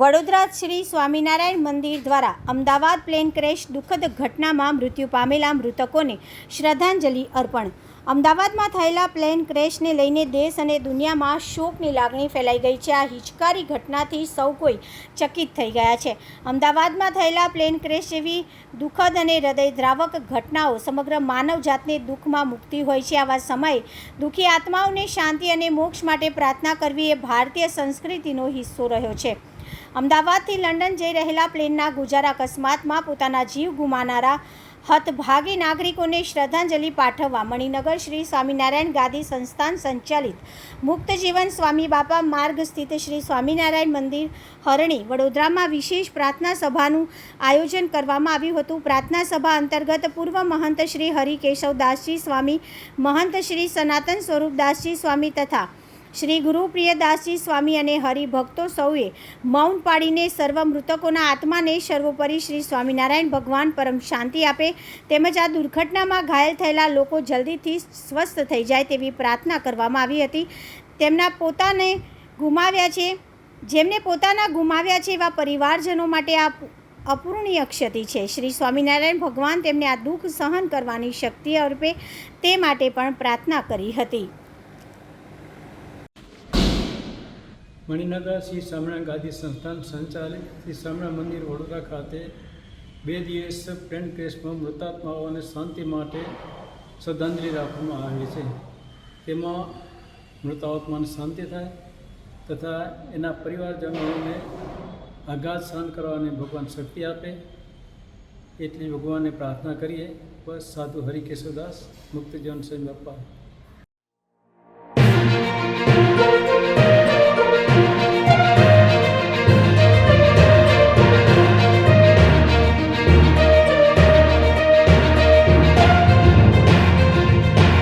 વડોદરા શ્રી સ્વામિનારાયણ મંદિર દ્વારા Ahmedabad plane crash દુઃખદ ઘટનામાં મૃત્યુ પામેલા મૃતકોને શ્રદ્ધાંજલિ અર્પણ. અમદાવાદમાં થયેલા પ્લેન ક્રેશને લઈને દેશ અને દુનિયામાં શોકની લાગણી ફેલાઈ ગઈ છે. આ હિચકારી ઘટનાથી સૌ કોઈ ચકિત થઈ ગયા છે. અમદાવાદમાં થયેલા પ્લેન ક્રેશ જેવી દુઃખદ અને હૃદયદ્રાવક ઘટનાઓ સમગ્ર માનવજાતને દુઃખમાં મૂકતી હોય છે. આવા સમયે દુઃખી આત્માઓને શાંતિ અને મોક્ષ માટે પ્રાર્થના કરવી એ ભારતીય સંસ્કૃતિનો હિસ્સો રહ્યો છે. અમદાવાદથી લંડન જઈ રહેલા પ્લેનના ગુજારા અકસ્માતમાં પોતાના જીવ ગુમાવનારા હતભાગી નાગરિકોને શ્રદ્ધાંજલિ પાઠવવા મણિનગર શ્રી સ્વામિનારાયણ ગાદી સંસ્થાન સંચાલિત મુક્ત જીવન સ્વામી બાપા માર્ગ સ્થિત શ્રી સ્વામિનારાયણ મંદિર હરણી વડોદરામાં વિશેષ પ્રાર્થના સભાનું આયોજન કરવામાં આવ્યું હતું. પ્રાર્થના સભા અંતર્ગત પૂર્વ મહંત શ્રી હરિકેશવદાસજી સ્વામી, મહંત શ્રી સનાતન સ્વરૂપદાસજી સ્વામી તથા શ્રી ગુરુપ્રિયદાસજી સ્વામી અને હરિભક્તો સૌએ મૌન પાડીને સર્વ મૃતકોના આત્માને સર્વોપરી શ્રી સ્વામિનારાયણ ભગવાન પરમ શાંતિ આપે તેમજ આ દુર્ઘટનામાં ઘાયલ થયેલા લોકો જલ્દીથી સ્વસ્થ થઈ જાય તેવી પ્રાર્થના કરવામાં આવી હતી. જેમને પોતાના ગુમાવ્યા છે એવા પરિવારજનો માટે આ અપૂર્ણીય ક્ષતિ છે. શ્રી સ્વામિનારાયણ ભગવાન તેમને આ દુઃખ સહન કરવાની શક્તિ અર્પે તે માટે પણ પ્રાર્થના કરી હતી. મણિનગર શ્રી સ્વામિનારાયણ ગાદી સંસ્થાન સંચાલિત શ્રી સ્વામિનારાયણ મંદિર વડોદરા ખાતે 2 દિવસ પ્લેન ક્રેશમાં મૃતાત્માઓને શાંતિ માટે શ્રદ્ધાંજલિ રાખવામાં આવી છે. તેમાં મૃતાત્માને શાંતિ થાય તથા એના પરિવારજનોને આઘાત સહન કરવાની ભગવાન શક્તિ આપે એટલી ભગવાનને પ્રાર્થના કરીએ. બસ સાધુ હરિકેશવદાસ મુક્ત જીવન સ્વામી બાપા.